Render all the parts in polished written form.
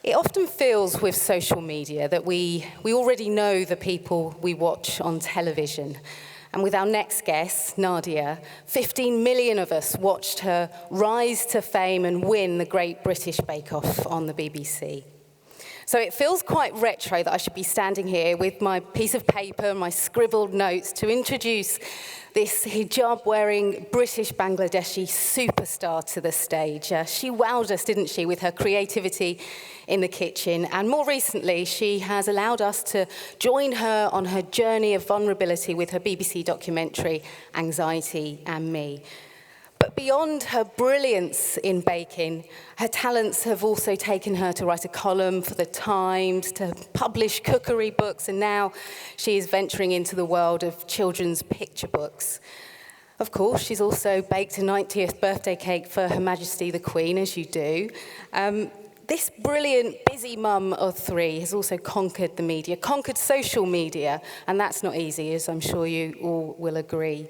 It often feels with social media that we already know the people we watch on television. And with our next guest, Nadia, 15 million of us watched her rise to fame and win the Great British Bake Off on the BBC. So it feels quite retro that I should be standing here with my piece of paper and my scribbled notes to introduce this hijab-wearing British Bangladeshi superstar to the stage. She wowed us, didn't she, with her creativity in the kitchen. And more recently, she has allowed us to join her on her journey of vulnerability with her BBC documentary, Anxiety and Me. But beyond her brilliance in baking, her talents have also taken her to write a column for The Times, to publish cookery books, and now she is venturing into the world of children's picture books. Of course, she's also baked a 90th birthday cake for Her Majesty the Queen, as you do. This brilliant, busy mum of three has also conquered the media, conquered social media, and that's not easy, as I'm sure you all will agree.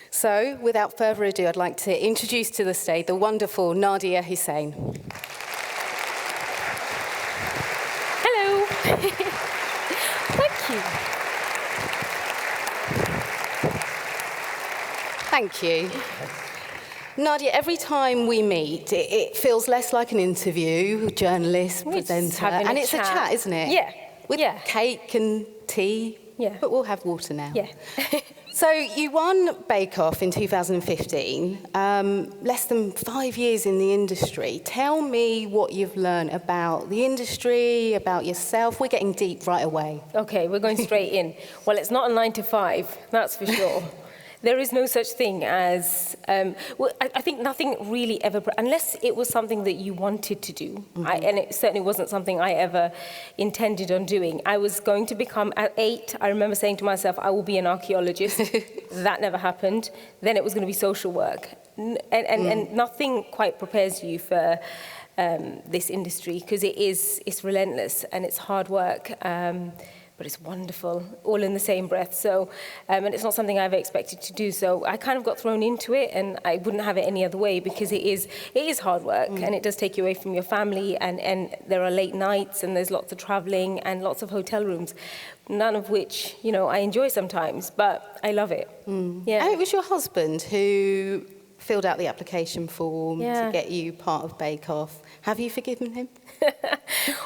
So, without further ado, I'd like to introduce to the stage the wonderful Nadiya Hussain. Hello. Thank you. Thank you. Nadia, every time we meet, it feels less like an interview, journalist, presenter, and it's a chat, isn't it? Yeah. With cake and tea. Yeah. But we'll have water now. Yeah. So you won Bake Off in 2015, less than 5 years in the industry. Tell me what you've learned about the industry, about yourself. We're getting deep right away. Okay, we're going straight in. Well, it's not a 9 to 5, that's for sure. There is no such thing as, I think nothing really ever, unless it was something that you wanted to do, and it certainly wasn't something I ever intended on doing. I was going to become, at 8, I remember saying to myself, I will be an archaeologist. That never happened. Then it was going to be social work. And nothing quite prepares you for this industry, because it's relentless and it's hard work. But it's wonderful, all in the same breath. So, and it's not something I ever expected to do. So I kind of got thrown into it, and I wouldn't have it any other way, because it is hard work, and it does take you away from your family, and there are late nights, and there's lots of traveling and lots of hotel rooms, none of which, I enjoy sometimes, but I love it. Yeah. And it was your husband who filled out the application form to get you part of Bake Off. Have you forgiven him?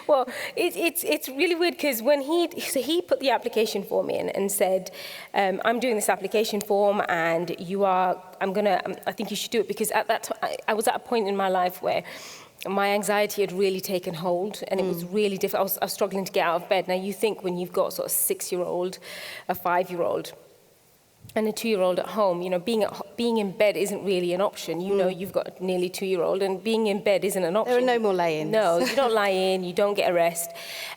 Well, it's really weird, because when he put the application form in and said, I'm doing this application form, and I think you should do it, because at that time I was at a point in my life where my anxiety had really taken hold, and it was really difficult. I was struggling to get out of bed. Now, you think when you've got sort of a 6-year-old, a 5-year-old, and a 2-year-old at home, being in bed isn't really an option. You've got a nearly 2-year-old, and being in bed isn't an option. There are no more lay-ins. No, you don't lie in, you don't get a rest.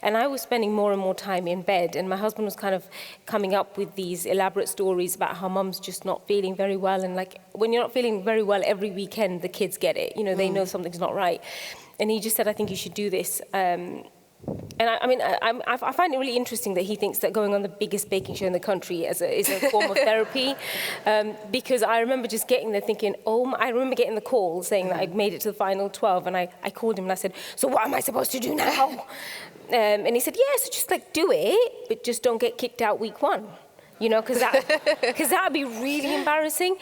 And I was spending more and more time in bed, and my husband was kind of coming up with these elaborate stories about how mum's just not feeling very well. And like, when you're not feeling very well every weekend, the kids get it. They know something's not right. And he just said, I think you should do this. And I find it really interesting that he thinks that going on the biggest baking show in the country is a form of therapy, because I remember just getting there thinking, I remember getting the call saying that I'd made it to the final 12, and I called him and I said, so what am I supposed to do now? And he said, so just do it, but just don't get kicked out week 1, because that would be really embarrassing.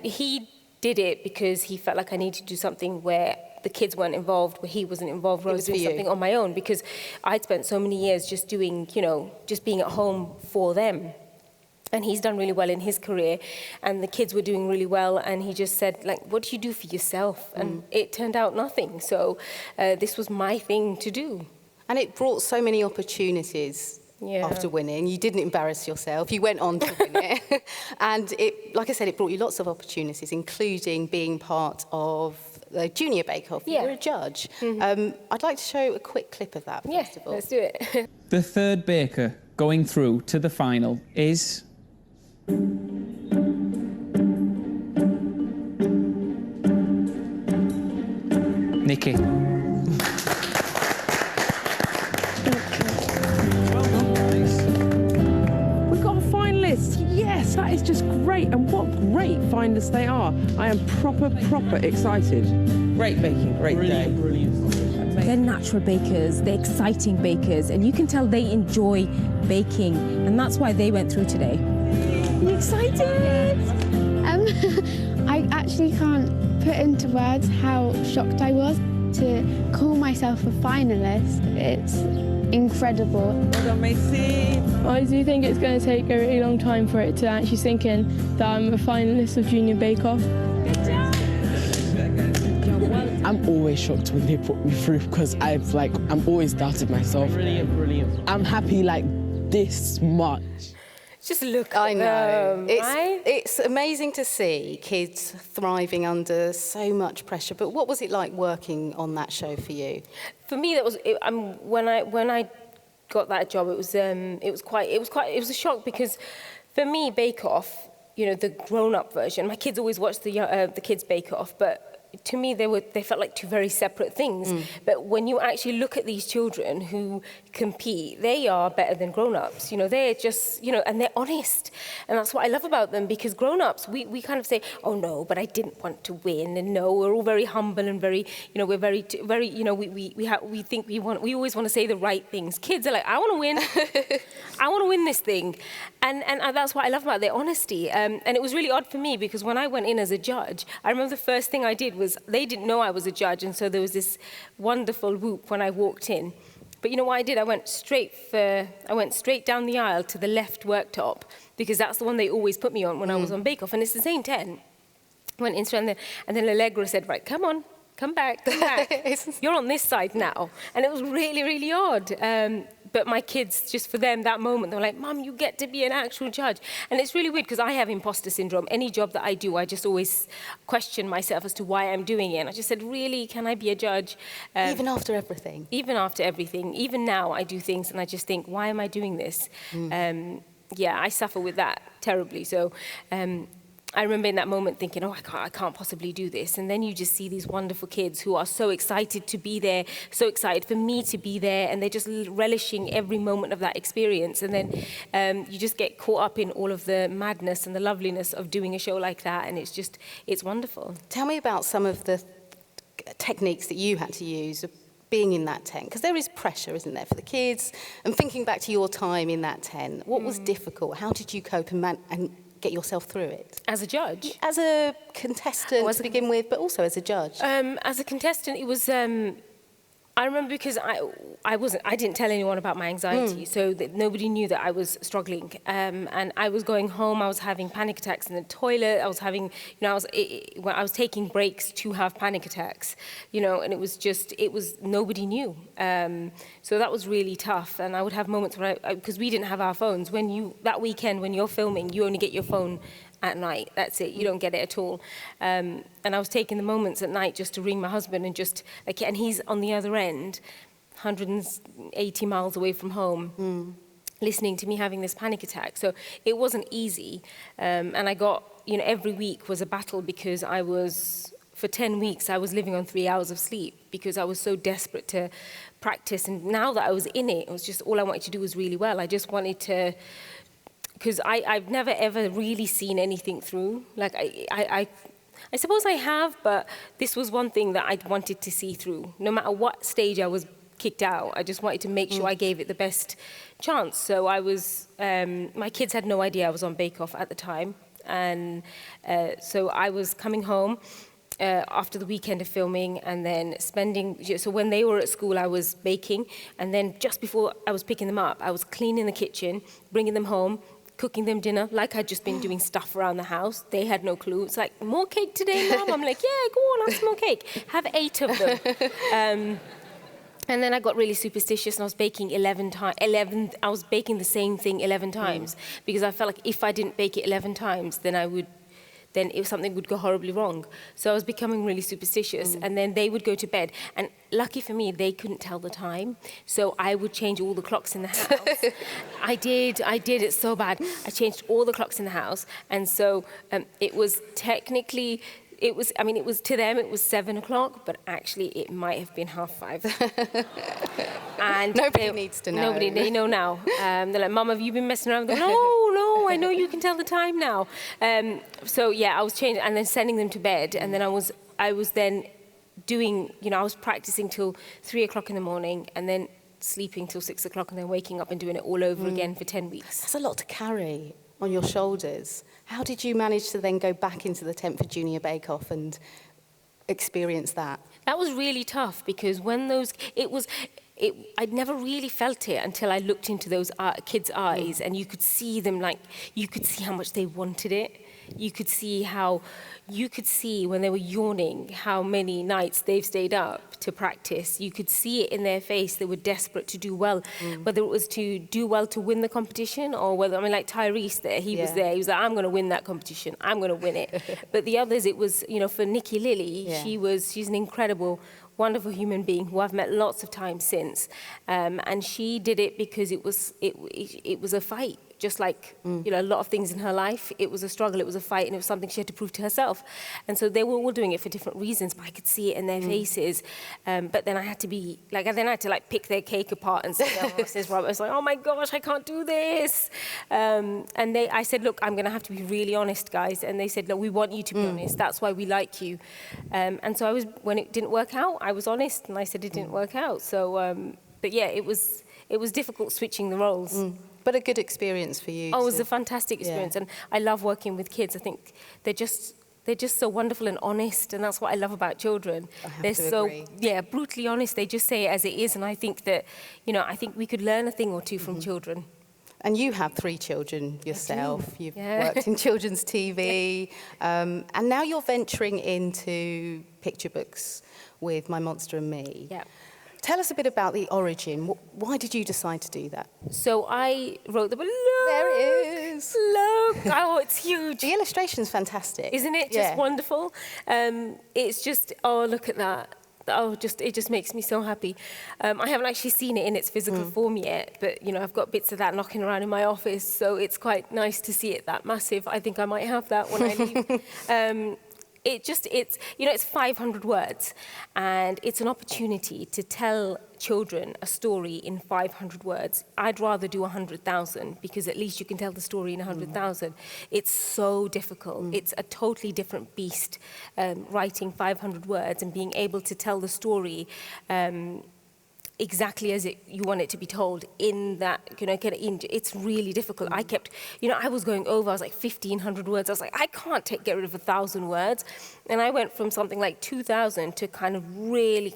He did it because he felt like I needed to do something where the kids weren't involved, where he wasn't involved, where I was doing something on my own, because I'd spent so many years just doing, just being at home for them. And he's done really well in his career, and the kids were doing really well, and he just said, what do you do for yourself? And it turned out nothing. So this was my thing to do. And it brought so many opportunities. After winning, you didn't embarrass yourself. You went on to win it. And like I said, it brought you lots of opportunities, including being part of the Junior Bake Off. You were a judge. I'd like to show a quick clip of that, first of all. Let's do it. The third baker going through to the final is... Nikki. Yes, that is just great, and what great finalists they are. I am proper excited. Great baking, great day. They're natural bakers, they're exciting bakers, and you can tell they enjoy baking, and that's why they went through today. Are you excited? I actually can't put into words how shocked I was to call myself a finalist. It's incredible. Well done, Macy. I do think it's going to take a really long time for it to actually sink in that I'm a finalist of Junior Bake Off. I'm always shocked when they put me through because I'm always doubted myself. Brilliant. I'm happy like this much. Just look I at know. them, right? It's amazing to see kids thriving under so much pressure. But what was it like working on that show for you? For me, that was when I got that job. It was a shock because for me, Bake Off, you know, the grown-up version. My kids always watch the kids Bake Off, but to me, they felt like two very separate things. But when you actually look at these children who compete, they are better than grown-ups. You know, they're just, you know, and they're honest. And that's what I love about them, because grown-ups, we kind of say, oh no, but I didn't want to win. And no, we're all very humble and very, you know, we're very, you know, we think we always want to say the right things. Kids are like, I want to win. I want to win this thing. And that's what I love about their honesty. And it was really odd for me, because when I went in as a judge, I remember the first thing I did was they didn't know I was a judge, and so there was this wonderful whoop when I walked in. But you know what I did? I went straight down the aisle to the left worktop, because that's the one they always put me on when I was on Bake Off, and it's the same tent. Went in straight, and then Allegra said, right, come on, come back. You're on this side now. And it was really, really odd. But my kids, just for them, that moment, they were like, Mum, you get to be an actual judge. And it's really weird, because I have imposter syndrome. Any job that I do, I just always question myself as to why I'm doing it. And I just said, really, can I be a judge? Even after everything? Even after everything. Even now, I do things, and I just think, why am I doing this? Yeah, I suffer with that terribly. So I remember in that moment thinking, oh, I can't possibly do this. And then you just see these wonderful kids who are so excited to be there, so excited for me to be there, and they're just relishing every moment of that experience. And then you just get caught up in all of the madness and the loveliness of doing a show like that, and it's wonderful. Tell me about some of the techniques that you had to use being in that tent, because there is pressure, isn't there, for the kids? And thinking back to your time in that tent, what was difficult? How did you cope and get yourself through it? As a judge? As a contestant to begin with, but also as a judge. As a contestant, it was, I remember because I didn't tell anyone about my anxiety, so that nobody knew that I was struggling. And I was going home, I was having panic attacks in the toilet, I was having, you know, I was taking breaks to have panic attacks, you know, and nobody knew. So that was really tough, and I would have moments where because we didn't have our phones. That weekend when you're filming, you only get your phone at night. That's it. You don't get it at all. And I was taking the moments at night just to ring my husband and and he's on the other end, 180 miles away from home, listening to me having this panic attack. So it wasn't easy. And I got, you know, every week was a battle, because for 10 weeks, I was living on 3 hours of sleep, because I was so desperate to practice. And now that I was in it, it was just all I wanted to do was really well. I just wanted to, because I've never ever really seen anything through. Like I suppose I have, but this was one thing that I wanted to see through. No matter what stage I was kicked out, I just wanted to make sure I gave it the best chance. So my kids had no idea I was on Bake Off at the time. And so I was coming home after the weekend of filming, and then so when they were at school, I was baking. And then just before I was picking them up, I was cleaning the kitchen, bringing them home, cooking them dinner, like I'd just been doing stuff around the house. They had no clue. It's like, more cake today, Mum? I'm like, yeah, go on, have some more cake. Have 8 of them. And then I got really superstitious, and I was baking 11 times. I was baking the same thing 11 times, because I felt like if I didn't bake it 11 times, then if something would go horribly wrong. So I was becoming really superstitious, and then they would go to bed. And lucky for me, they couldn't tell the time, so I would change all the clocks in the house. I did, it's so bad. I changed all the clocks in the house, and so it was technically, to them, it was 7 o'clock, but actually it might have been 5:30. And nobody needs to know. Nobody, they know now. They're like, Mum, have you been messing around? No, I know you can tell the time now. So yeah, I was changing and then sending them to bed, and then I was then doing, I was practicing till 3 o'clock in the morning and then sleeping till 6 o'clock and then waking up and doing it all over again for 10 weeks. That's a lot to carry on your shoulders. How did you manage to then go back into the Tenford Junior Bake Off and experience that? That was really tough because when I'd never really felt it until I looked into those kids' eyes and you could see them, you could see how much they wanted it. You could see when they were yawning how many nights they've stayed up to practice. You could see it in their face. They were desperate to do well, whether it was to do well to win the competition or whether, like Tyrese there, he was there. He was like, I'm going to win that competition. I'm going to win it. But the others, it was, for Nikki Lily, she's an incredible, wonderful human being who I've met lots of times since. And she did it because it was a fight. Just like, a lot of things in her life, it was a struggle, it was a fight, and it was something she had to prove to herself. And so they were all doing it for different reasons, but I could see it in their faces. But then I had to pick their cake apart and say, I was like, oh my gosh, I can't do this. And I said, look, I'm going to have to be really honest, guys. And they said, look, we want you to be honest. That's why we like you. And so when it didn't work out, I was honest, and I said it didn't work out. So, but yeah, it was difficult switching the roles. But a good experience for you. Oh, it was a fantastic experience, and I love working with kids. I think they're just so wonderful and honest, and that's what I love about children. They're so agree. Brutally honest. They just say it as it is, and I think that I think we could learn a thing or two from children. And you have 3 children yourself. You've worked in children's TV, and now you're venturing into picture books with My Monster and Me. Yeah. Tell us a bit about the origin. Why did you decide to do that? So I wrote the book. There it is. Look. Oh, it's huge. The illustration's fantastic. Isn't it just wonderful? It's just, look at that. It just makes me so happy. I haven't actually seen it in its physical form yet, but I've got bits of that knocking around in my office, so it's quite nice to see it that massive. I think I might have that when I leave. It's 500 words, and it's an opportunity to tell children a story in 500 words. I'd rather do 100,000 because at least you can tell the story in 100,000. It's so difficult. It's a totally different beast, writing 500 words and being able to tell the story exactly as you want it to be told in that, it's really difficult. I kept, I was going over, I was like 1,500 words. I was like, I can't get rid of 1,000 words. And I went from something like 2,000 to really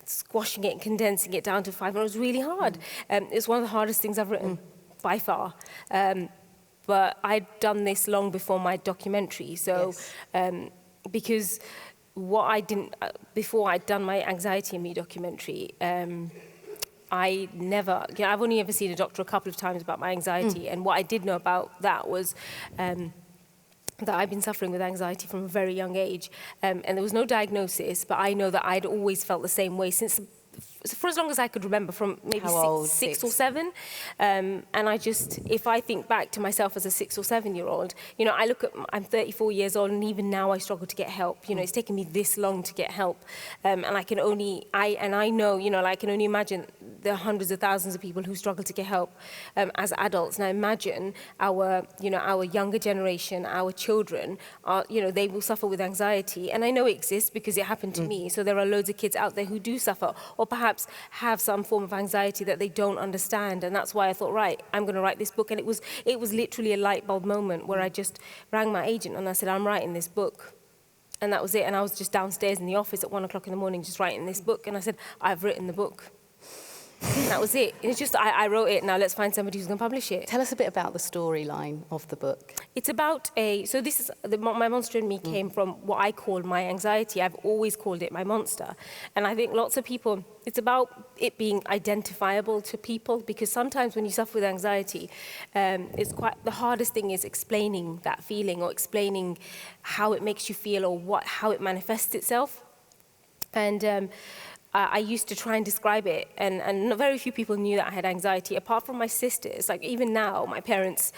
squashing it and condensing it down to 500. It was really hard. It's one of the hardest things I've written by far. But I'd done this long before my documentary. So, because what I didn't, before I'd done my Anxiety and Me documentary, I've only ever seen a doctor a couple of times about my anxiety. And what I did know about that was that I've been suffering with anxiety from a very young age. And there was no diagnosis, but I know that I'd always felt the same way for as long as I could remember, from maybe six or seven. And if I think back to myself as a 6 or 7 year old, I'm 34 years old, and even now I struggle to get help. It's taken me this long to get help. And I can only imagine the hundreds of thousands of people who struggle to get help as adults. Now imagine our younger generation, our children, they will suffer with anxiety. And I know it exists because it happened to me. So there are loads of kids out there who do suffer, or perhaps have some form of anxiety that they don't understand. And that's why I thought, right, I'm going to write this book. And it was literally a light bulb moment where I just rang my agent and I said, I'm writing this book. And that was it. And I was just downstairs in the office at 1 o'clock in the morning just writing this book. And I said, I've written the book. And that was it. It's just, I wrote it, now let's find somebody who's going to publish it. Tell us a bit about the storyline of the book. It's about so this is, My Monster and Me came from what I call my anxiety. I've always called it my monster. And I think lots of people, it's about it being identifiable to people, because sometimes when you suffer with anxiety, the hardest thing is explaining that feeling, or explaining how it makes you feel, or how it manifests itself. And I used to try and describe it, and very few people knew that I had anxiety, apart from my sisters. Like, even now, my parents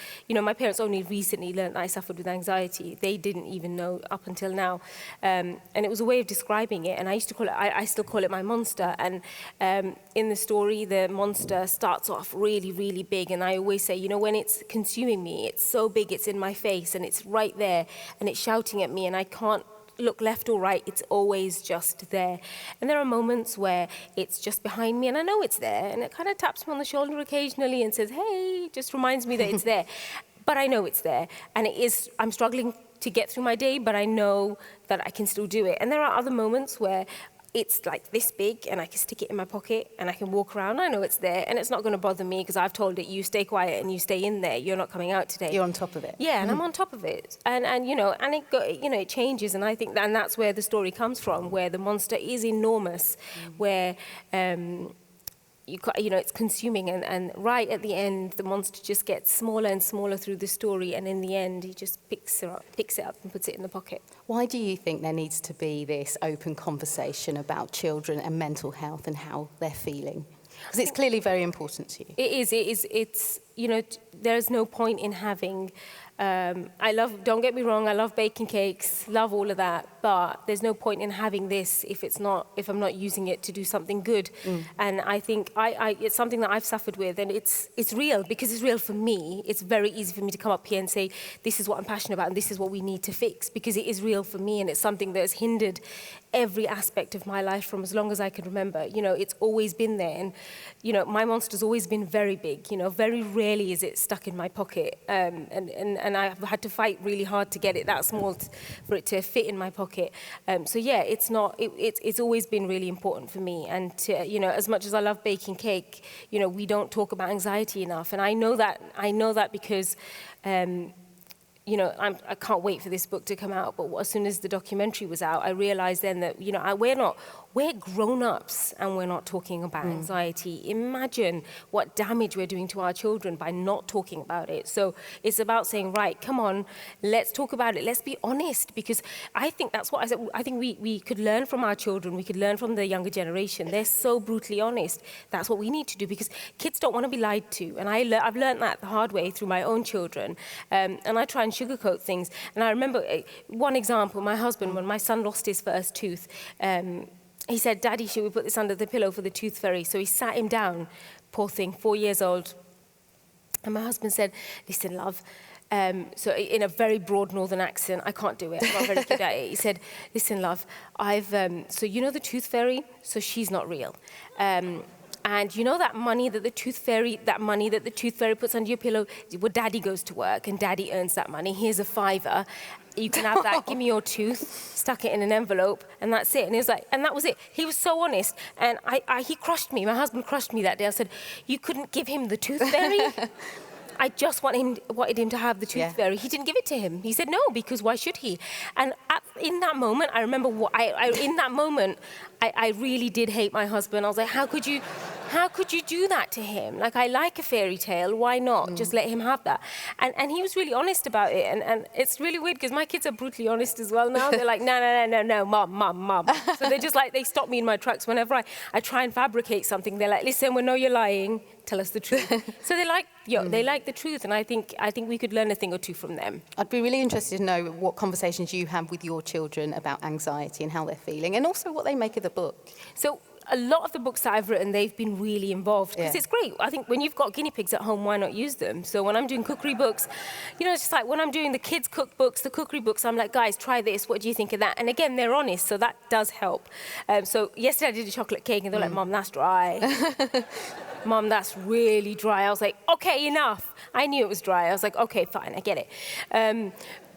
only recently learned that I suffered with anxiety. They didn't even know up until now. And it was a way of describing it, and I used to call it, I still call it my monster. And in the story, the monster starts off really, really big, and I always say, when it's consuming me, it's so big, it's in my face, and it's right there, and it's shouting at me, and I can't look left or right, it's always just there. And there are moments where it's just behind me and I know it's there, and it kind of taps me on the shoulder occasionally and says, hey, just reminds me that it's there. But I know it's there, and I'm struggling to get through my day, but I know that I can still do it. And there are other moments where it's like this big and I can stick it in my pocket and I can walk around. I know it's there and it's not going to bother me because I've told it, you stay quiet and you stay in there. You're not coming out today. You're on top of it. Yeah, and I'm on top of it. And it changes, and I think that's where the story comes from, where the monster is enormous, where it's consuming, and right at the end, the monster just gets smaller and smaller through the story, and in the end, he just picks it up and puts it in the pocket. Why do you think there needs to be this open conversation about children and mental health and how they're feeling? Because it's clearly very important to you. It is. It's, there's no point in having, don't get me wrong, I love baking cakes, love all of that, but there's no point in having this if I'm not using it to do something good. And I think it's something that I've suffered with, and it's real because it's real for me. It's very easy for me to come up here and say, this is what I'm passionate about and this is what we need to fix, because it is real for me, and it's something that has hindered every aspect of my life from as long as I can remember. It's always been there, and my monster's always been very big. Very rarely is it stuck in my pocket, and I've had to fight really hard to get it that small for it to fit in my pocket. So yeah, it's always been really important for me. And as much as I love baking cake, we don't talk about anxiety enough, and I know that because. I can't wait for this book to come out, but as soon as the documentary was out, I realized then that, we're grown-ups and we're not talking about anxiety. Imagine what damage we're doing to our children by not talking about it. So it's about saying, right, come on, let's talk about it. Let's be honest, because I think that's what I said. I think we could learn from our children. We could learn from the younger generation. They're so brutally honest. That's what we need to do, because kids don't want to be lied to. And I've learned that the hard way through my own children. And I try and sugarcoat things. And I remember one example, my husband, when my son lost his first tooth, he said, Daddy, should we put this under the pillow for the tooth fairy? So he sat him down, poor thing, 4 years old. And my husband said, listen, love, so in a very broad northern accent, I can't do it, I'm not very good at it. He said, listen, love, so the tooth fairy? So she's not real. And that money that the tooth fairy puts under your pillow, well, Daddy goes to work and Daddy earns that money. Here's a $5. You can have that, give me your tooth, stuck it in an envelope, and that's it. And he was like, and that was it. He was so honest. And he crushed me, my husband crushed me that day. I said, you couldn't give him the tooth fairy? I just wanted him to have the tooth fairy. He didn't give it to him. He said no, because why should he? And in that moment, I remember I really did hate my husband. I was like, how could you do that to him? Like, I like a fairy tale. Why not? Just let him have that. And he was really honest about it. And it's really weird because my kids are brutally honest as well now. They're like, no, mom. So they're just like, they stop me in my tracks whenever I try and fabricate something. They're like, listen, we know you're lying. Tell us the truth. So they like the truth, and I think we could learn a thing or two from them. I'd be really interested to know what conversations you have with your children about anxiety and how they're feeling, and also what they make of the book. So a lot of the books that I've written, they've been really involved, because it's great. I think when you've got guinea pigs at home, why not use them? So when I'm doing cookery books, it's just like when I'm doing the kids' cookbooks, the cookery books, I'm like, guys, try this. What do you think of that? And again, they're honest, so that does help. So yesterday I did a chocolate cake, and they're like, Mom, that's dry. Mom, that's really dry. I was like, okay, enough. I knew it was dry. I was like, okay, fine, I get it.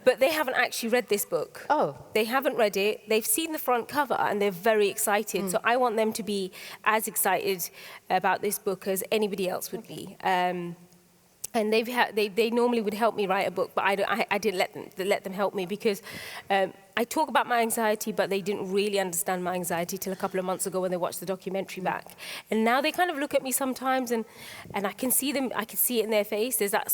But they haven't actually read this book. Oh. They haven't read it. They've seen the front cover and they're very excited. So I want them to be as excited about this book as anybody else would be. And they normally would help me write a book, but I didn't let them help me, because I talk about my anxiety, but they didn't really understand my anxiety till a couple of months ago when they watched the documentary back. And now they kind of look at me sometimes, and I can see it in their face. There's that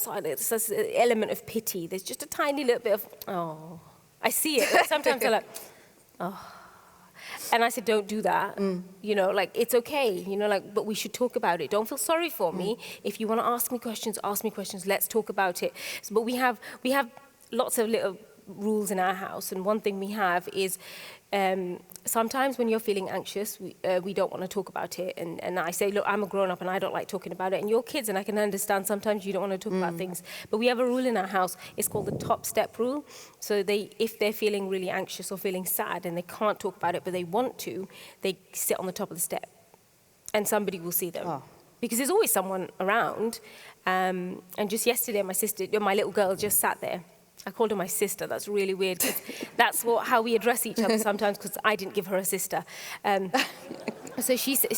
element of pity. There's just a tiny little bit of, oh. I see it. Sometimes they're like, oh. And I said, don't do that. It's okay, but we should talk about it. Don't feel sorry for me. If you want to ask me questions, let's talk about it. But we have lots of little rules in our house, and one thing we have is sometimes when you're feeling anxious, we don't want to talk about it. And I say, look, I'm a grown-up and I don't like talking about it. And you're kids, and I can understand sometimes you don't want to talk about things. But we have a rule in our house. It's called the top step rule. So if they're feeling really anxious or feeling sad and they can't talk about it, but they want to, they sit on the top of the step. And somebody will see them. Oh. Because there's always someone around. And just yesterday, my little girl just sat there. I called her my sister. That's really weird. That's how we address each other sometimes, because I didn't give her a sister. So she said,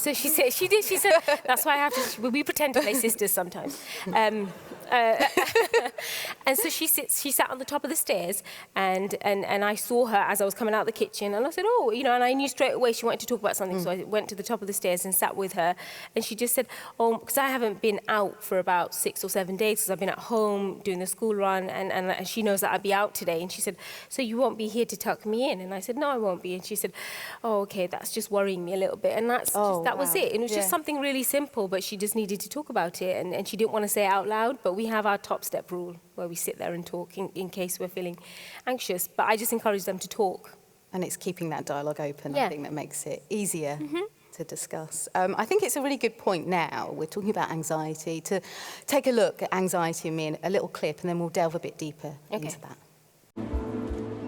that's why I have to, we pretend to play sisters sometimes. And so she sat on the top of the stairs, and I saw her as I was coming out of the kitchen, and I said, oh, you know, and I knew straight away she wanted to talk about something, so I went to the top of the stairs and sat with her, and she just said, oh, because I haven't been out for about 6 or 7 days, because I've been at home doing the school run, and she knows that I'll be out today, and she said, so you won't be here to tuck me in? And I said, no, I won't be. And she said, oh, okay, that's just worrying me a little bit, and that was it. It was just something really simple, but she just needed to talk about it, and she didn't want to say it out loud, but we have our top step rule where we sit there and talk in case we're feeling anxious. But I just encourage them to talk. And it's keeping that dialogue open, I think, that makes it easier to discuss. I think it's a really good point now, we're talking about anxiety, to take a look at anxiety and me in a little clip, and then we'll delve a bit deeper into that.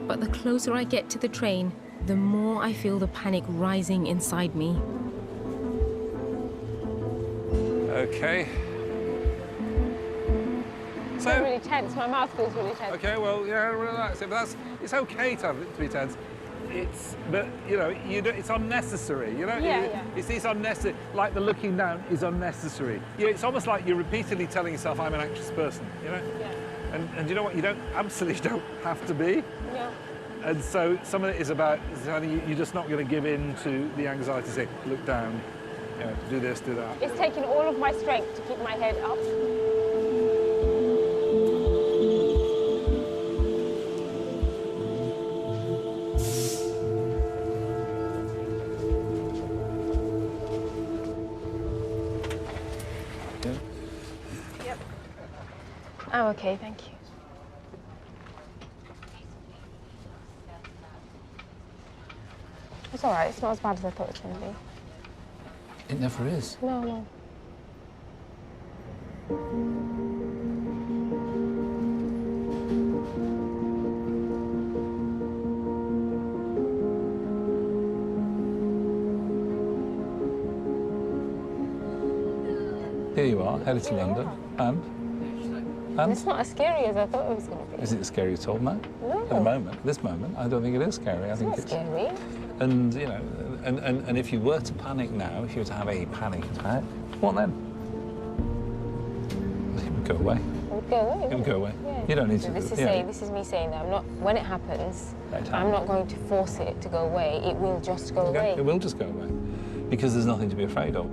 But the closer I get to the train, the more I feel the panic rising inside me. Okay. So I'm really tense. My mouth feels really tense. Okay, well, yeah, relax. But it's okay to be tense. But you know, it's unnecessary. You know, it's unnecessary. Like the looking down is unnecessary. It's almost like you're repeatedly telling yourself, "I'm an anxious person." You know. Yeah. And you know what? You absolutely don't have to be. Yeah. And so some of it is about you're just not going to give in to the anxiety. Say, look down. You know, do this, do that. It's taking all of my strength to keep my head up. I'm okay, thank you. It's all right. It's not as bad as I thought it was going to be. It never is. No. Here you are, headed to London, and? It's not as scary as I thought it was going to be. Is it scary at all? No. No. At the moment, this moment, I don't think it is scary. I think it's scary. And you know, and if you were to panic now, if you were to have a panic attack, what then? It would go away. It would go away. It would go away. Yeah. You don't need to. This is me saying that I'm not. When it happens, I'm not going to force it to go away. It will just go away. It will just go away, because there's nothing to be afraid of.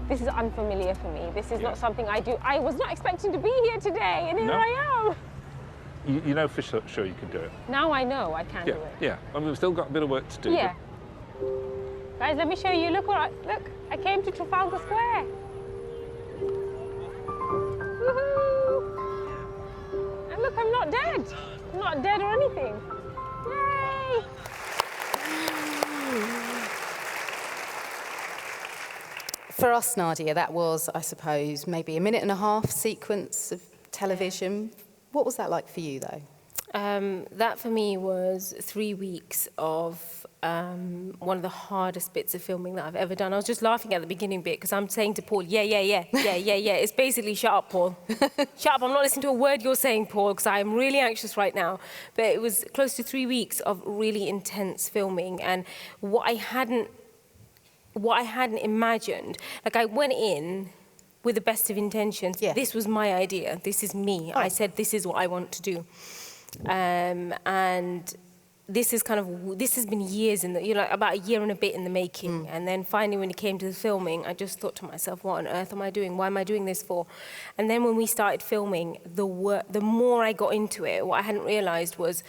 This is unfamiliar for me. This is not something I do. I was not expecting to be here today, and here I am. You know for sure you can do it. Now I know I can do it. Yeah, and we've still got a bit of work to do. Yeah. Guys, let me show you. Look, look, I came to Trafalgar Square. Woohoo! And look, I'm not dead. I'm not dead or anything. Yay! For us, Nadia, that was, I suppose, maybe a 1.5-minute sequence of television. What was that like for you, though? That for me was 3 weeks of one of the hardest bits of filming that I've ever done. I was just laughing at the beginning bit because I'm saying to Paul, yeah. It's basically, shut up, Paul. Shut up, I'm not listening to a word you're saying, Paul, because I'm really anxious right now. But it was close to 3 weeks of really intense filming, and what I hadn't imagined, like I went in with the best of intentions. Yeah. This was my idea. This is me. Oh. I said, this is what I want to do. And this has been years about a year and a bit in the making. And then finally when it came to the filming, I just thought to myself, what on earth am I doing? Why am I doing this for? And then when we started filming, the more I got into it, what I hadn't realized was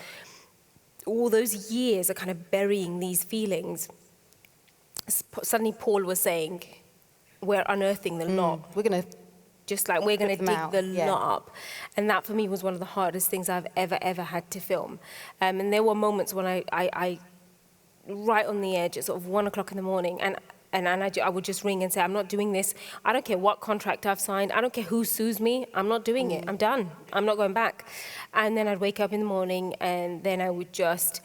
all those years are kind of burying these feelings. suddenly Paul was saying, we're unearthing the lot. We're going to Just like we're going to dig the yeah. lot up. And that for me was one of the hardest things I've ever had to film. And there were moments when I right on the edge at sort of 1 o'clock in the morning, and I would just ring and say, I'm not doing this. I don't care what contract I've signed. I don't care who sues me. I'm not doing it. I'm done. I'm not going back. And then I'd wake up in the morning, and then I would just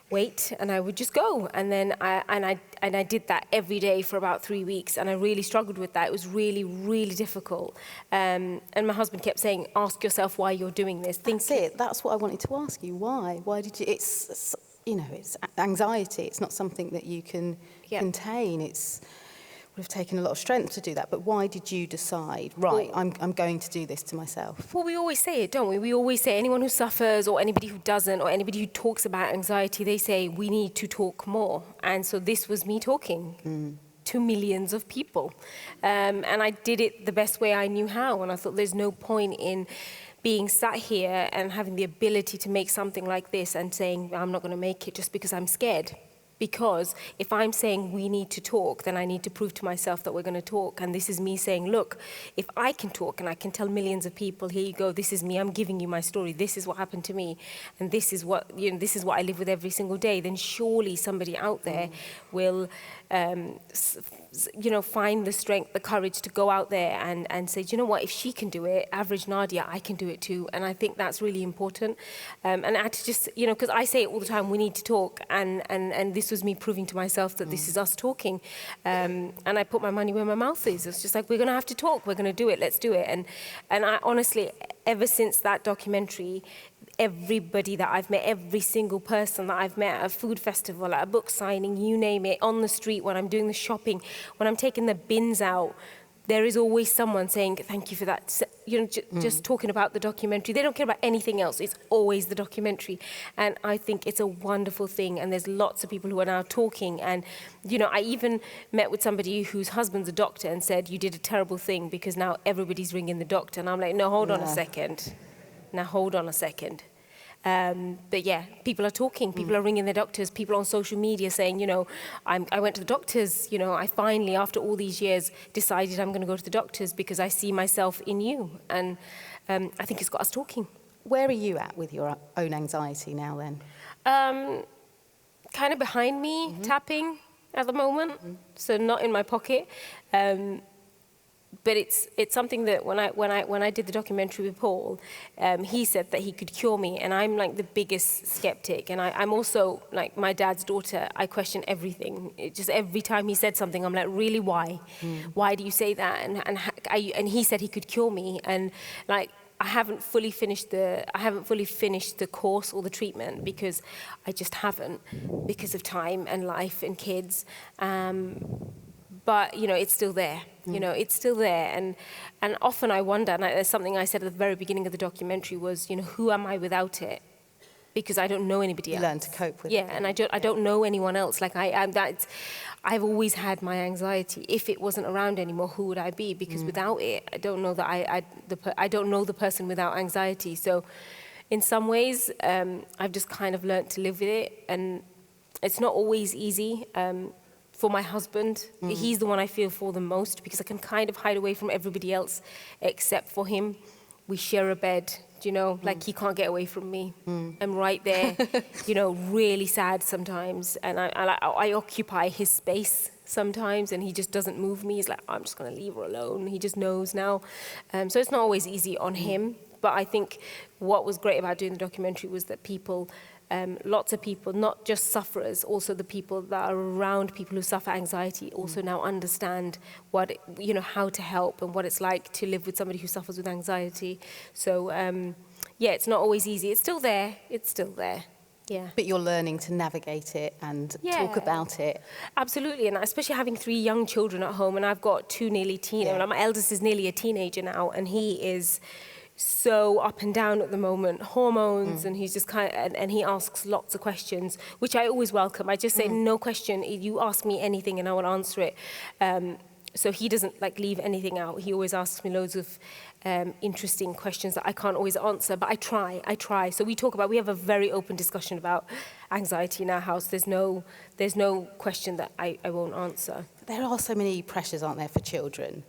wait, and I would just go. And then I did that every day for about 3 weeks, and I really struggled with that. It was really, really difficult. And my husband kept saying, ask yourself why you're doing this. That's it. That's what I wanted to ask you. Why? Why did you? It's, you know, it's anxiety. It's not something that you can contain. It would have taken a lot of strength to do that. But why did you decide, right, I'm going to do this to myself? Well, we always say it, don't we? We always say anyone who suffers or anybody who doesn't or anybody who talks about anxiety, they say we need to talk more. And so this was me talking to millions of people. And I did it the best way I knew how. And I thought there's no point in being sat here and having the ability to make something like this and saying I'm not going to make it just because I'm scared. Because if I'm saying we need to talk, then I need to prove to myself that we're going to talk. And this is me saying, look, if I can talk and I can tell millions of people, here you go, this is me, I'm giving you my story, this is what happened to me, and this is what, you know, this is what I live with every single day, then surely somebody out there will, you know, find the strength, the courage to go out there and say, do you know what, if she can do it, average Nadia, I can do it too. And I think that's really important. And I had to just, you know, because I say it all the time, we need to talk, and this was me proving to myself that this is us talking. And I put my money where my mouth is. It's just like, we're going to have to talk, we're going to do it, let's do it. And I honestly, ever since that documentary, everybody that I've met, every single person that I've met at a food festival, at a book signing, you name it, on the street, when I'm doing the shopping, when I'm taking the bins out, there is always someone saying, thank you for that. You know, just talking about the documentary. They don't care about anything else. It's always the documentary. And I think it's a wonderful thing. And there's lots of people who are now talking. And, you know, I even met with somebody whose husband's a doctor and said, you did a terrible thing because now everybody's ringing the doctor. And I'm like, no, hold on a second. Now, hold on a second. But yeah, people are talking, people are ringing their doctors, people on social media saying, you know, I went to the doctors, you know, I finally, after all these years, decided I'm going to go to the doctors because I see myself in you. And I think it's got us talking. Where are you at with your own anxiety now then? Kind of behind me, tapping at the moment, so not in my pocket. But it's something that when I did the documentary with Paul, he said that he could cure me, and I'm like the biggest skeptic, and I'm also like my dad's daughter. I question everything. Just every time he said something, I'm like, really, why? Why do you say that? And he said he could cure me, and like I haven't fully finished the course or the treatment because I just haven't, because of time and life and kids. But, you know, it's still there. You know, it's still there. And often I wonder, and there's something I said at the very beginning of the documentary was, you know, who am I without it? Because I don't know anybody else. You learn to cope with it. Yeah, and I don't know anyone else. Like, I've always had my anxiety. If it wasn't around anymore, who would I be? Because without it, I don't know that I don't know the person without anxiety. So in some ways, I've just kind of learned to live with it. And it's not always easy. For my husband, he's the one I feel for the most because I can kind of hide away from everybody else except for him. We share a bed, you know, like he can't get away from me. I'm right there, you know, really sad sometimes. And I occupy his space sometimes and he just doesn't move me. He's like, I'm just going to leave her alone. He just knows now. So it's not always easy on him. But I think what was great about doing the documentary was that people, lots of people, not just sufferers, also the people that are around people who suffer anxiety also now understand what, you know, how to help and what it's like to live with somebody who suffers with anxiety. So, yeah, it's not always easy. It's still there. It's still there. Yeah. But you're learning to navigate it and talk about it. Absolutely, and especially having 3 young children at home, and I've got 2 nearly teenagers. My eldest is nearly a teenager now, and he is so up and down at the moment, hormones, and he's just kind of, and he asks lots of questions, which I always welcome. I just say, no question, you ask me anything and I will answer it. So he doesn't like leave anything out. He always asks me loads of interesting questions that I can't always answer, but I try. So we have a very open discussion about anxiety in our house. There's no question that I won't answer. There are so many pressures, aren't there, for children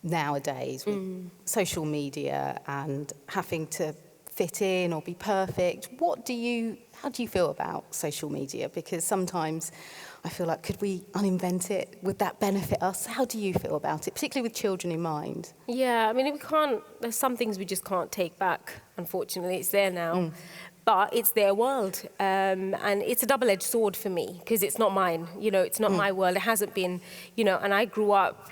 nowadays with social media and having to fit in or be perfect. How do you feel about social media? Because sometimes I feel like, could we uninvent it? Would that benefit us? How do you feel about it, particularly with children in mind? Yeah, I mean, there's some things we just can't take back, unfortunately. It's there now. But it's their world. And it's a double-edged sword for me, because it's not mine. It's not my world. It hasn't been, and I grew up,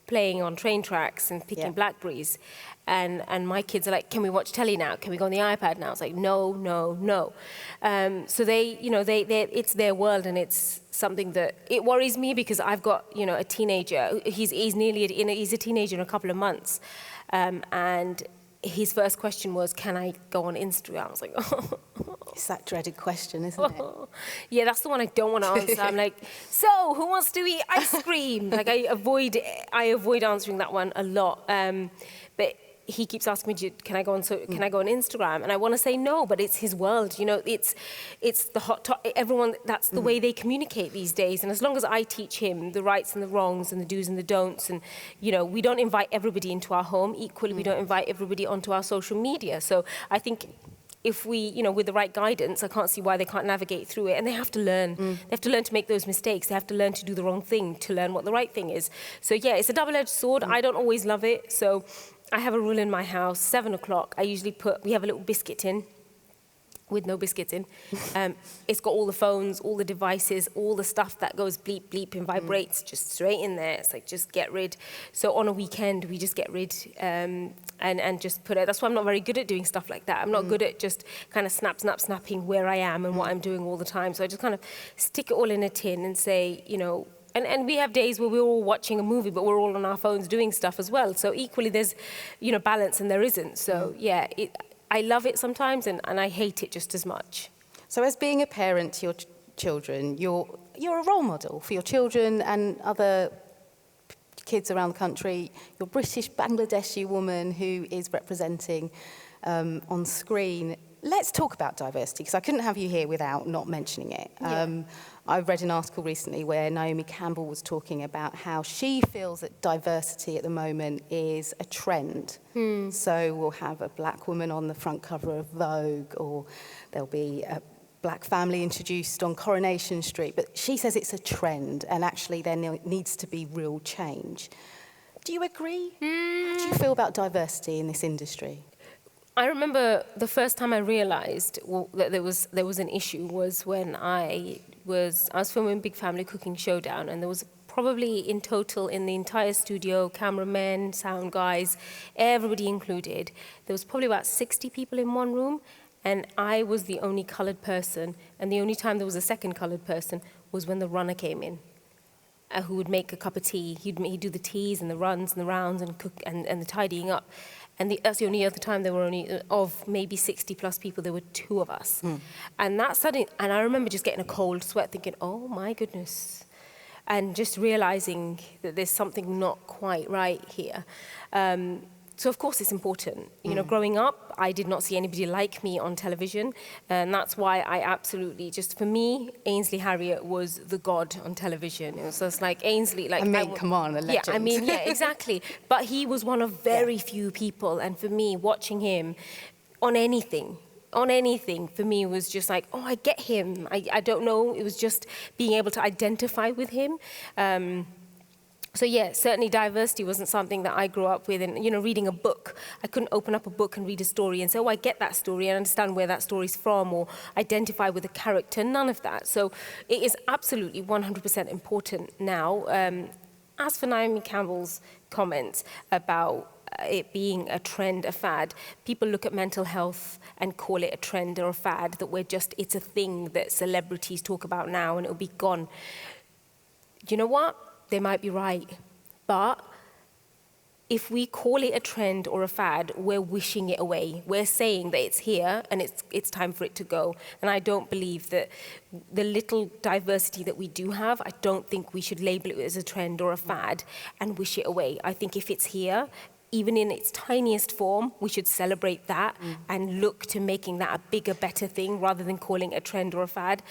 playing on train tracks and picking blackberries. And my kids are like, can we watch telly now? Can we go on the iPad now? It's like, no. So it's their world, and it's something that it worries me, because I've got, a teenager. He's a teenager in a couple of months. And his first question was, can I go on Instagram? I was like, oh. It's that dreaded question, isn't it? Yeah, that's the one I don't want to answer. I'm like, so who wants to eat ice cream? Like I avoid answering that one a lot. But he keeps asking me, can I go on Instagram? And I want to say no, but it's his world. It's the hot topic. Everyone, that's the way they communicate these days. And as long as I teach him the rights and the wrongs and the do's and the don'ts, and we don't invite everybody into our home. Equally, we don't invite everybody onto our social media. So I think if we, with the right guidance, I can't see why they can't navigate through it. And they have to learn. They have to learn to make those mistakes. They have to learn to do the wrong thing to learn what the right thing is. So yeah, it's a double-edged sword. I don't always love it. So I have a rule in my house, 7 o'clock. We have a little biscuit tin with no biscuits in. It's got all the phones, all the devices, all the stuff that goes bleep, bleep and vibrates just straight in there. It's like, just get rid. So on a weekend, we just get rid and just put it. That's why I'm not very good at doing stuff like that. I'm not good at just kind of snapping where I am and what I'm doing all the time. So I just kind of stick it all in a tin and say, and we have days where we're all watching a movie, but we're all on our phones doing stuff as well. So equally, there's, balance, and there isn't. So yeah, I love it sometimes, and I hate it just as much. So as being a parent to your children, you're a role model for your children and other kids around the country. You're a British Bangladeshi woman who is representing on screen. Let's talk about diversity, because I couldn't have you here without not mentioning it. I read an article recently where Naomi Campbell was talking about how she feels that diversity at the moment is a trend. So we'll have a black woman on the front cover of Vogue, or there'll be a black family introduced on Coronation Street. But she says it's a trend, and actually there needs to be real change. Do you agree? How do you feel about diversity in this industry? I remember the first time I realized that there was an issue was when I was filming Big Family Cooking Showdown, and there was probably in total in the entire studio, cameramen, sound guys, everybody included, there was probably about 60 people in one room, and I was the only colored person, and the only time there was a second colored person was when the runner came in, who would make a cup of tea. He'd do the teas and the runs and the rounds and cook and the tidying up. And that's the only other time there were only, of maybe 60 plus people, there were 2 of us. And that suddenly, and I remember just getting a cold sweat thinking, oh my goodness. And just realizing that there's something not quite right here. So of course it's important. Growing up, I did not see anybody like me on television, and that's why I absolutely, just for me, Ainsley Harriott was the god on television. It was just like Ainsley, like come on, a legend. Yeah, exactly. But he was one of very few people, and for me, watching him on anything, for me was just like, oh, I get him. I don't know. It was just being able to identify with him. So yeah, certainly diversity wasn't something that I grew up with. And reading a book, I couldn't open up a book and read a story and say, oh, I get that story and understand where that story's from, or identify with a character. None of that. So it is absolutely 100% important now. As for Naomi Campbell's comments about it being a trend, a fad, people look at mental health and call it a trend or a fad, that it's a thing that celebrities talk about now and it'll be gone. Do you know what? They might be right, but if we call it a trend or a fad, we're wishing it away. We're saying that it's here and it's time for it to go. And I don't believe that the little diversity that we do have, I don't think we should label it as a trend or a fad and wish it away. I think if it's here, even in its tiniest form, we should celebrate that and look to making that a bigger, better thing rather than calling it a trend or a fad.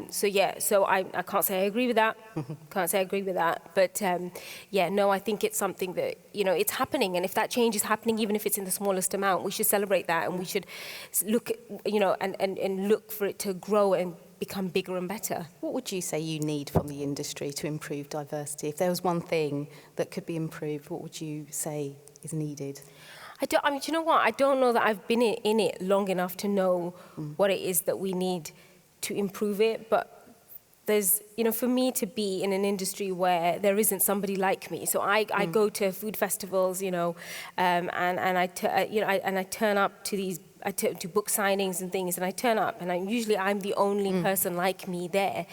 So I can't say I agree with that. Can't say I agree with that. But I think it's something that, it's happening. And if that change is happening, even if it's in the smallest amount, we should celebrate that and we should look, and look for it to grow and become bigger and better. What would you say you need from the industry to improve diversity? If there was one thing that could be improved, what would you say is needed? Do you know what? I don't know that I've been in it long enough to know what it is that we need to improve it, but there's, for me to be in an industry where there isn't somebody like me. So I go to food festivals, and I turn up to these, to book signings and things, and I turn up, and I'm the only person like me there,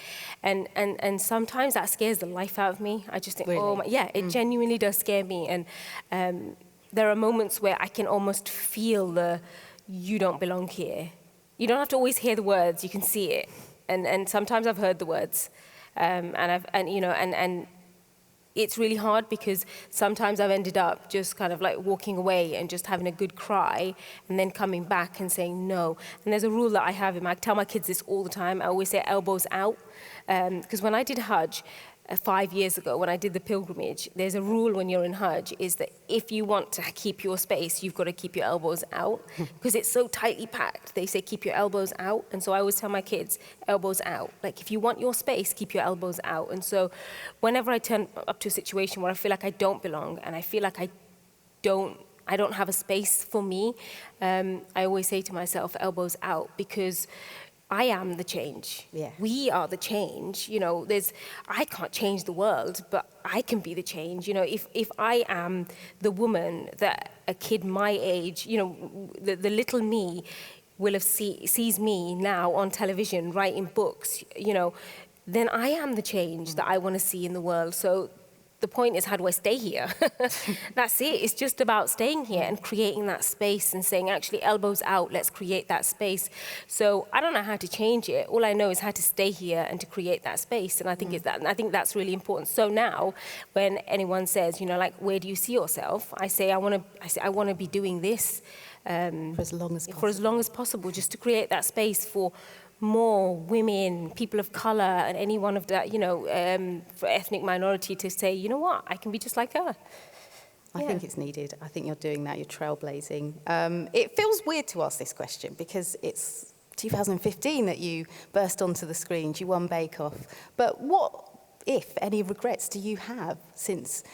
and sometimes that scares the life out of me. I just think, Really? It genuinely does scare me, and there are moments where I can almost feel the, you don't belong here. You don't have to always hear the words, you can see it, and sometimes I've heard the words, and it's really hard because sometimes I've ended up just kind of like walking away and just having a good cry and then coming back and saying no. And there's a rule that I have, I tell my kids this all the time. I always say elbows out, because when I did Hajj 5 years ago, when I did the pilgrimage, there's a rule when you're in Hajj is that if you want to keep your space, you've got to keep your elbows out because it's so tightly packed. They say keep your elbows out. And so I always tell my kids, elbows out. Like if you want your space, keep your elbows out. And so whenever I turn up to a situation where I feel like I don't belong and I feel like I don't have a space for me, I always say to myself, elbows out, because I am the change. Yeah. We are the change. I can't change the world, but I can be the change. If I am the woman that a kid my age, the little me will have sees me now on television writing books, then I am the change that I want to see in the world. So the point is, how do I stay here? That's it. It's just about staying here and creating that space and saying, actually, elbows out, let's create that space. So I don't know how to change it. All I know is how to stay here and to create that space. And I think I think that's really important. So now, when anyone says, where do you see yourself? I say, I want to be doing this For as long as possible. For as long as possible, just to create that space for more women, people of color, and anyone of that, for ethnic minority to say, you know what, I can be just like her. I think it's needed. I think you're doing that. You're trailblazing. It feels weird to ask this question because it's 2015 that you burst onto the screens. You won Bake Off. But what, if any, regrets do you have since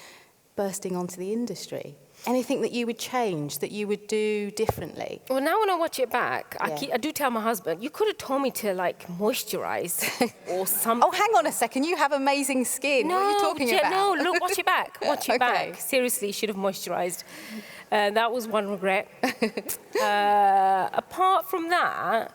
bursting onto the industry? Anything that you would change, that you would do differently? Well, now when I watch it back, Yeah. I do tell my husband, you could have told me to moisturize or something. Oh, hang on a second. You have amazing skin. No, what are you talking about? No, look, watch it back. Watch it Okay. back. Seriously, should have moisturized. That was one regret. Apart from that,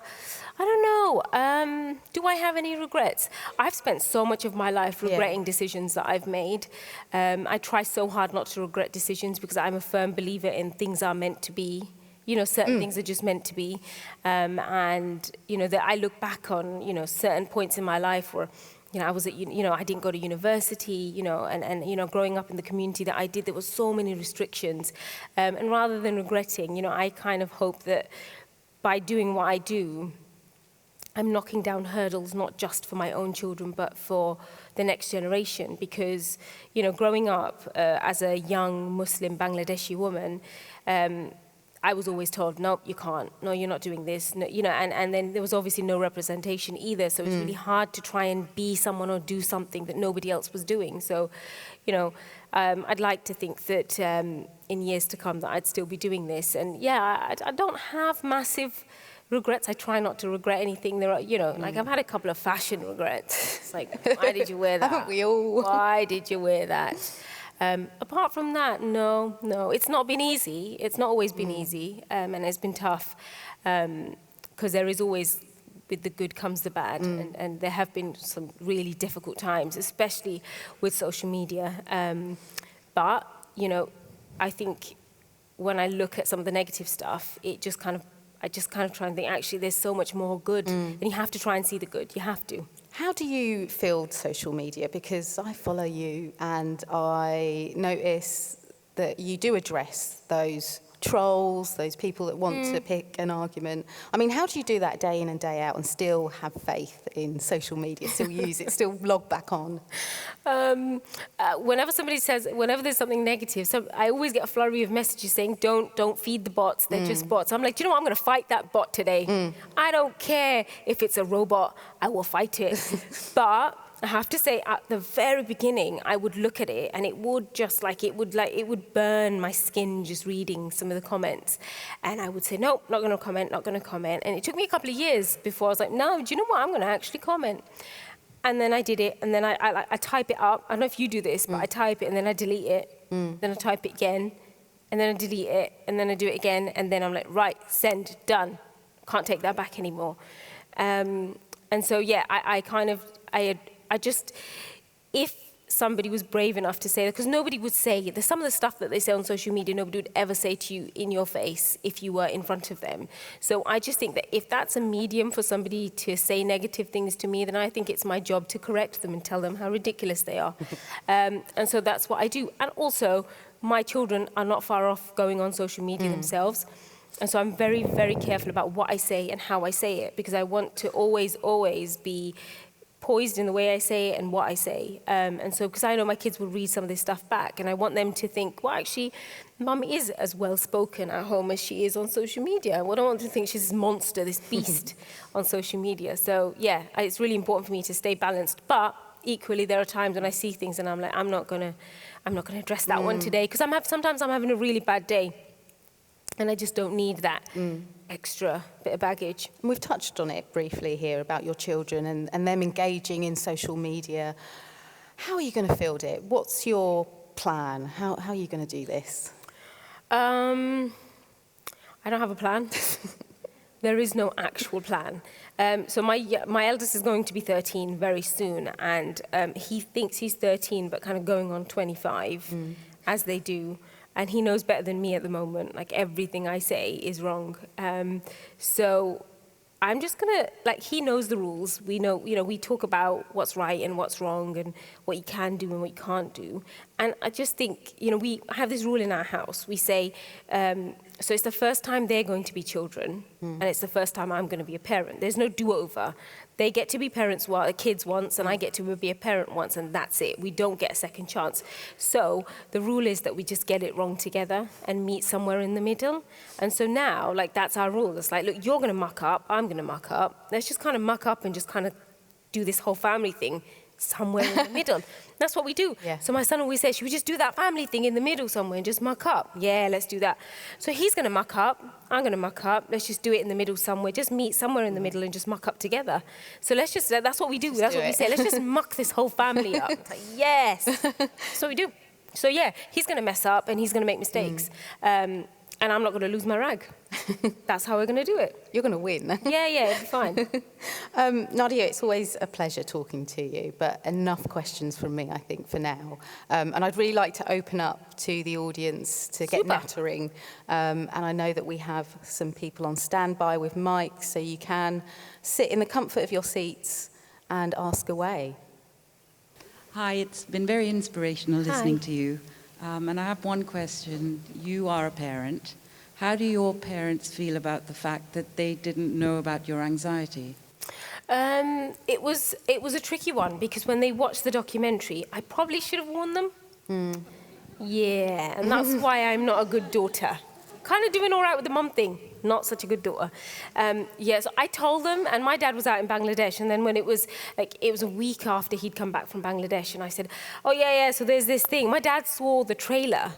I don't know. Do I have any regrets? I've spent so much of my life regretting decisions that I've made. I try so hard not to regret decisions because I'm a firm believer in things are meant to be. Certain things are just meant to be. That I look back on, certain points in my life where, I was at, I didn't go to university, and growing up in the community that I did, there were so many restrictions. And rather than regretting, I kind of hope that by doing what I do, I'm knocking down hurdles not just for my own children, but for the next generation. Because, growing up as a young Muslim Bangladeshi woman, I was always told, no, you can't. No, you're not doing this. No, and then there was obviously no representation either. So it's really hard to try and be someone or do something that nobody else was doing. So, I'd like to think that in years to come that I'd still be doing this. And I don't have massive regrets. I try not to regret anything. There are, I've had a couple of fashion regrets. It's like, why did you wear that? Haven't we all? Why did you wear that? Apart from that, no. It's not been easy. It's not always been easy, and it's been tough because there is always, with the good comes the bad, and there have been some really difficult times, especially with social media. But I think when I look at some of the negative stuff, I just kind of try and think, actually, there's so much more good, and you have to try and see the good. You have to. How do you field social media? Because I follow you and I notice that you do address those trolls, those people that want to pick an argument. I mean, how do you do that day in and day out and still have faith in social media, still use it, still log back on? Whenever there's something negative, I always get a flurry of messages saying, don't feed the bots, they're just bots. I'm like, do you know what, I'm going to fight that bot today. I don't care if it's a robot, I will fight it. But I have to say, at the very beginning, I would look at it and it would burn my skin just reading some of the comments. And I would say, no, not going to comment, not going to comment. And it took me a couple of years before I was like, no, do you know what, I'm going to actually comment. And then I did it, and then I type it up. I don't know if you do this, but I type it and then I delete it. Then I type it again, and then I delete it, and then I do it again, and then I'm like, right, send, done. Can't take that back anymore. And so, yeah, I just, if somebody was brave enough to say that, because nobody would say it. There's some of the stuff that they say on social media nobody would ever say to you in your face if you were in front of them. So I just think that if that's a medium for somebody to say negative things to me, then I think it's my job to correct them and tell them how ridiculous they are. And so that's what I do. And also, my children are not far off going on social media themselves. And so I'm very, very careful about what I say and how I say it, because I want to always be poised in the way I say it and what I say. And so, because I know my kids will read some of this stuff back, and I want them to think, well, actually, Mum is as well-spoken at home as she is on social media. I don't want to think she's this monster, this beast on social media. So, yeah, it's really important for me to stay balanced. But equally, there are times when I see things and I'm like, I'm not gonna address that one today, because sometimes I'm having a really bad day, and I just don't need that extra bit of baggage. And we've touched on it briefly here about your children and them engaging in social media. How are you going to field it? What's your plan? How are you going to do this? I don't have a plan. There is no actual plan. So my eldest is going to be 13 very soon, and he thinks he's 13, but kind of going on 25, as they do. And he knows better than me at the moment. Like, everything I say is wrong. So I'm just gonna, he knows the rules. We know, we talk about what's right and what's wrong and what you can do and what you can't do. And I just think, we have this rule in our house. We say, so it's the first time they're going to be children, and it's the first time I'm going to be a parent. There's no do-over. They get to be kids once, and I get to be a parent once, and that's it. We don't get a second chance. So the rule is that we just get it wrong together and meet somewhere in the middle. And so now, that's our rule. It's like, look, you're going to muck up, I'm going to muck up. Let's just kind of muck up and just kind of do this whole family thing somewhere in the middle. That's what we do. Yeah. So my son always says, should we just do that family thing in the middle somewhere and just muck up? Yeah, let's do that. So he's going to muck up, I'm going to muck up. Let's just do it in the middle somewhere. Just meet somewhere in the middle and just muck up together. So that's what we do. That's what we say. Let's just muck this whole family up. It's like, yes. That's what we do. So yeah, he's going to mess up and he's going to make mistakes. And I'm not going to lose my rag. That's how we're going to do it. You're going to win. Yeah, it'll be fine. Nadia, it's always a pleasure talking to you, but enough questions from me, I think, for now. And I'd really like to open up to the audience to get nattering. And I know that we have some people on standby with mics, so you can sit in the comfort of your seats and ask away. Hi, it's been very inspirational listening to you. And I have one question. You are a parent. How do your parents feel about the fact that they didn't know about your anxiety? It was a tricky one, because when they watched the documentary, I probably should have warned them. Yeah, and that's why I'm not a good daughter. Kind of doing all right with the mum thing, not such a good daughter. So I told them, and my dad was out in Bangladesh, and then when it was a week after he'd come back from Bangladesh, and I said, oh yeah, so there's this thing. My dad saw the trailer,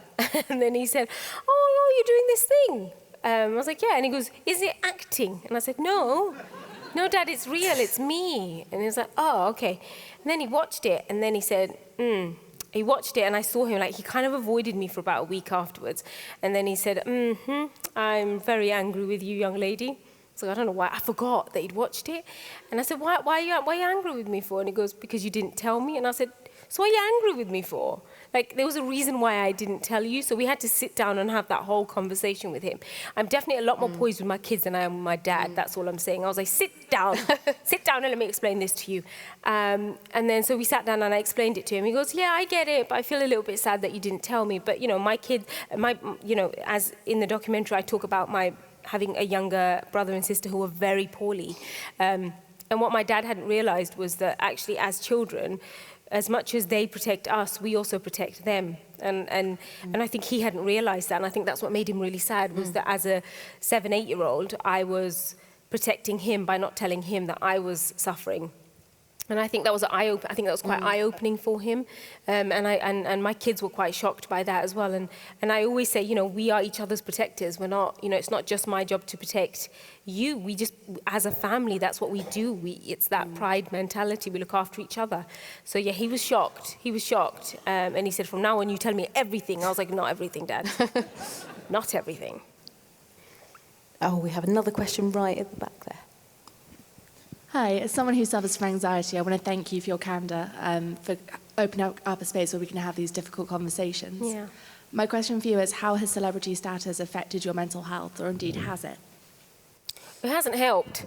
and then he said, oh, you're doing this thing. I was like, yeah, and he goes, is it acting? And I said, no, Dad, it's real, it's me. And he was like, oh, okay. And then he watched it, and then he said, He watched it, and I saw him, he kind of avoided me for about a week afterwards. And then he said, I'm very angry with you, young lady. So I don't know why, I forgot that he'd watched it. And I said, why are you angry with me for? And he goes, because you didn't tell me. And I said, so what are you angry with me for? Like, there was a reason why I didn't tell you, so we had to sit down and have that whole conversation with him. I'm definitely a lot more poised with my kids than I am with my dad, that's all I'm saying. I was like, sit down and let me explain this to you. And then, so we sat down and I explained it to him. He goes, yeah, I get it, but I feel a little bit sad that you didn't tell me. But, you know, my kid, you know, as in the documentary, I talk about having a younger brother and sister who were very poorly. And what my dad hadn't realized was that actually as children, as much as they protect us, we also protect them. And I think he hadn't realized that. And I think that's what made him really sad, was that as a 7, 8-year-old, I was protecting him by not telling him that I was suffering. And I think that was I think that was quite eye-opening for him, and my kids were quite shocked by that as well. And I always say, you know, we are each other's protectors. We're not, you know, it's not just my job to protect you. We just, as a family, that's what we do. It's that pride mentality. We look after each other. So yeah, he was shocked. He was shocked, and he said, "From now on, you tell me everything." I was like, "Not everything, Dad. Not everything." Oh, we have another question right at the back there. Hi, as someone who suffers from anxiety, I want to thank you for your candour, for opening up a space where we can have these difficult conversations. Yeah. My question for you is, how has celebrity status affected your mental health, or indeed has it? It hasn't helped.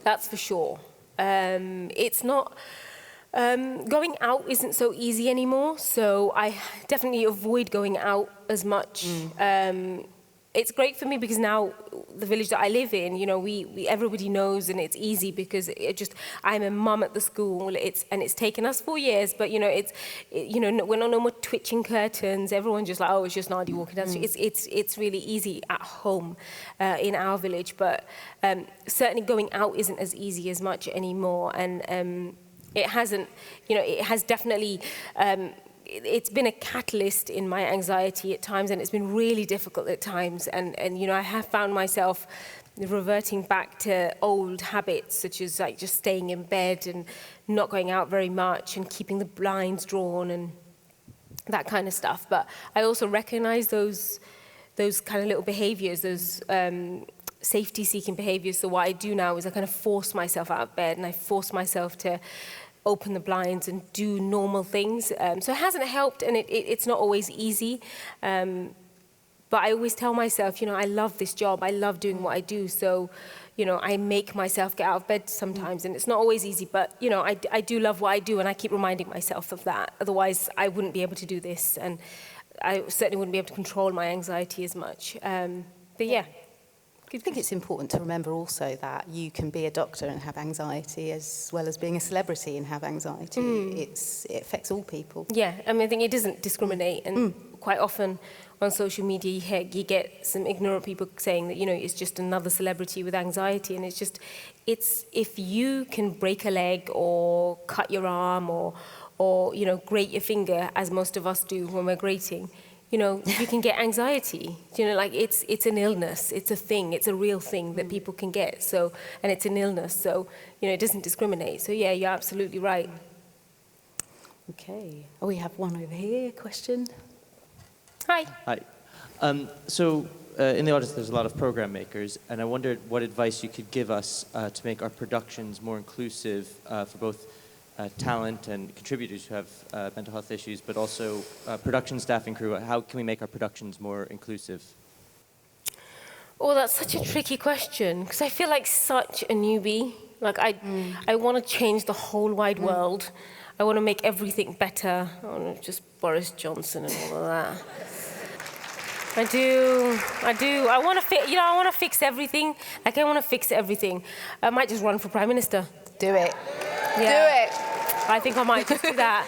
That's for sure. It's not... going out isn't so easy anymore, so I definitely avoid going out as much. It's great for me because now the village that I live in, you know, everybody knows, and it's easy because I'm a mum at the school. It's taken us 4 years, but you know, we're not no more twitching curtains. Everyone's just like, oh, it's just Nadia walking down the street. It's really easy at home in our village, but certainly going out isn't as easy as much anymore, and it hasn't, you know, it has definitely. It's been a catalyst in my anxiety at times, and it's been really difficult at times. And you know, I have found myself reverting back to old habits, such as like just staying in bed and not going out very much and keeping the blinds drawn and that kind of stuff. But I also recognize those kind of little behaviors, those safety-seeking behaviors. So what I do now is I kind of force myself out of bed, and I force myself to open the blinds and do normal things. So it hasn't helped, and it's not always easy. But I always tell myself, you know, I love this job. I love doing what I do. So, you know, I make myself get out of bed sometimes, and it's not always easy. But, you know, I do love what I do, and I keep reminding myself of that. Otherwise, I wouldn't be able to do this, and I certainly wouldn't be able to control my anxiety as much. But yeah. I think it's important to remember also that you can be a doctor and have anxiety as well as being a celebrity and have anxiety. It affects all people. Yeah, I mean, I think it doesn't discriminate, and quite often on social media you get some ignorant people saying that, you know, it's just another celebrity with anxiety, and it's if you can break a leg or cut your arm or you know, grate your finger, as most of us do when we're grating, you know, you can get anxiety. You know, like it's an illness, it's a thing, it's a real thing that people can get. So, and it's an illness, so you know, it doesn't discriminate. So yeah, you're absolutely right. Okay. Oh, we have one over here. Question. Hi. Hi. So in the audience, there's a lot of program makers, and I wondered what advice you could give us to make our productions more inclusive for both talent and contributors who have mental health issues, but also production staff and crew. How can we make our productions more inclusive? Oh, that's such a tricky question, because I feel like such a newbie. Like I want to change the whole wide world. I want to make everything better. I want to just Boris Johnson and all of that. I do. I want to fix everything. Like, I want to fix everything. I might just run for Prime Minister. Do it. Yeah. Do it. I think I might just do that.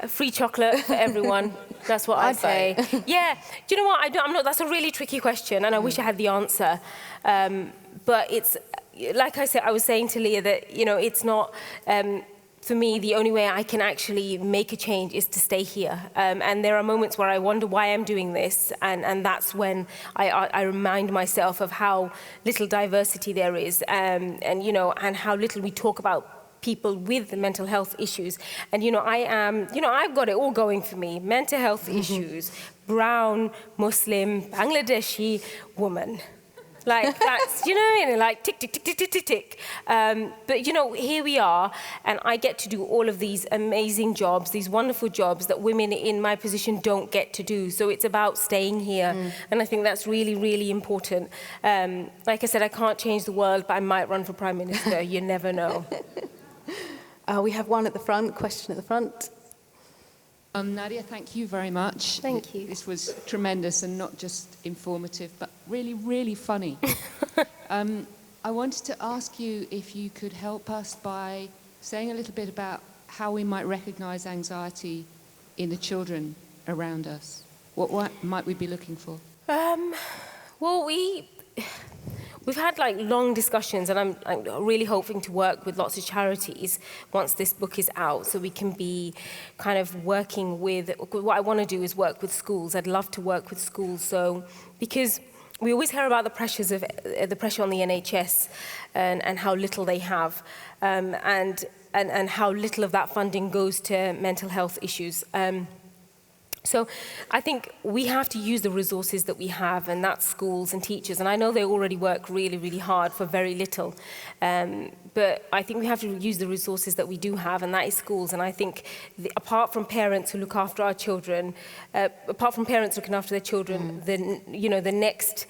Free chocolate for everyone. That's what I'd say. Yeah. Do you know what? I'm not. That's a really tricky question, and I wish I had the answer. But it's like I said. I was saying to Leah that, you know, it's not. For me, the only way I can actually make a change is to stay here. And there are moments where I wonder why I'm doing this, and that's when I remind myself of how little diversity there is, and you know, and how little we talk about people with mental health issues. And you know, I've got it all going for me. Mental health issues, brown, Muslim, Bangladeshi woman. Like, that's, you know what I mean? Like, tick, tick, tick, tick, tick, tick, tick. But, you know, here we are, and I get to do all of these amazing jobs, these wonderful jobs that women in my position don't get to do. So it's about staying here, and I think that's really, really important. Like I said, I can't change the world, but I might run for Prime Minister. You never know. We have one at the front, question at the front. Nadia, thank you very much. Thank you. This was tremendous and not just informative, but really, really funny. I wanted to ask you if you could help us by saying a little bit about how we might recognize anxiety in the children around us. What might we be looking for? Well, we've had like long discussions, and I'm really hoping to work with lots of charities once this book is out, so we can be kind of working with, what I want to do is work with schools. I'd love to work with schools, so, because we always hear about the pressures of the pressure on the NHS and how little they have, and how little of that funding goes to mental health issues. So I think we have to use the resources that we have, and that's schools and teachers. And I know they already work really, really hard for very little. But I think we have to use the resources that we do have, and that is schools. And I think apart from parents who look after our children, apart from parents looking after their children, the next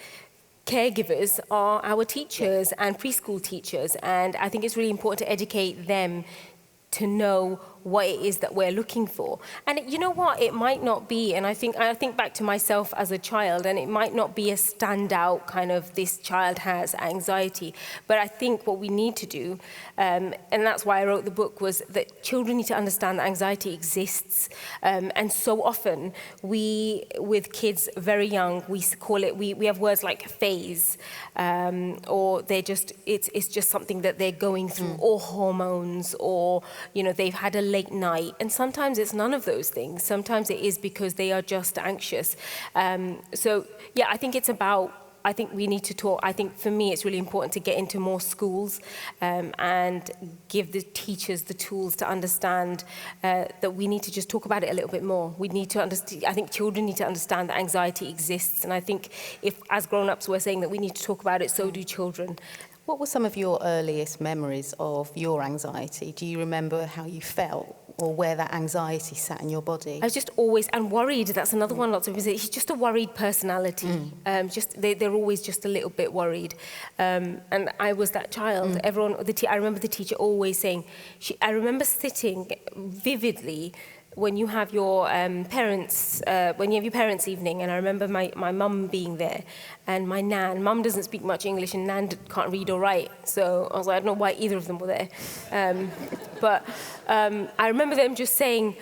caregivers are our teachers and preschool teachers. And I think it's really important to educate them to know what it is that we're looking for. And you know what, it might not be, and I think back to myself as a child, and it might not be a standout kind of, this child has anxiety, but I think what we need to do, and that's why I wrote the book, was that children need to understand that anxiety exists. And so often, with kids very young, we call it, we have words like phase, or it's just something that they're going through, or hormones, or, you know, they've had a late night, and sometimes it's none of those things. Sometimes it is because they are just anxious. So yeah, I think it's about, I think we need to talk. I think for me it's really important to get into more schools and give the teachers the tools to understand that we need to just talk about it a little bit more. We need to understand, I think children need to understand that anxiety exists, and I think if as grown-ups we're saying that we need to talk about it, so do children. What were some of your earliest memories of your anxiety? Do you remember how you felt, or where that anxiety sat in your body? I was just always, and worried, that's another one lots of people say, he's just a worried personality. They're always just a little bit worried. And I was that child. Everyone, I remember the teacher always saying, I remember sitting vividly when you have your parents' evening, and I remember my mum being there, and my nan. Mum doesn't speak much English, and nan can't read or write, so I was like, I don't know why either of them were there. But I remember them just saying,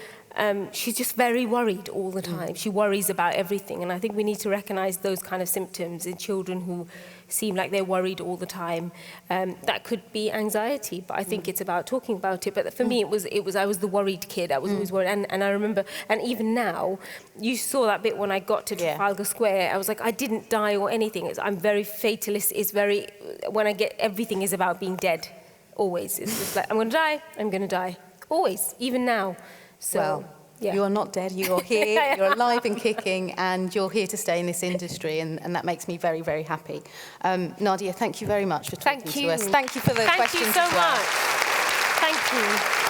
she's just very worried all the time. She worries about everything, and I think we need to recognize those kind of symptoms in children who seem like they're worried all the time. That could be anxiety, but I think it's about talking about it. But for me, it was I was the worried kid. I was always worried, and I remember, and even now, you saw that bit when I got to Trafalgar Square. I was like, I didn't die or anything. I'm very fatalist. When I get, everything is about being dead. Always, it's just like, I'm going to die. I'm going to die. Always, even now. So. Well, you are not dead, you are here, you're alive and kicking, and you're here to stay in this industry, and that makes me very, very happy. Nadia, thank you very much for talking to us. Thank you for the questions as well. Thank you so much. Thank you.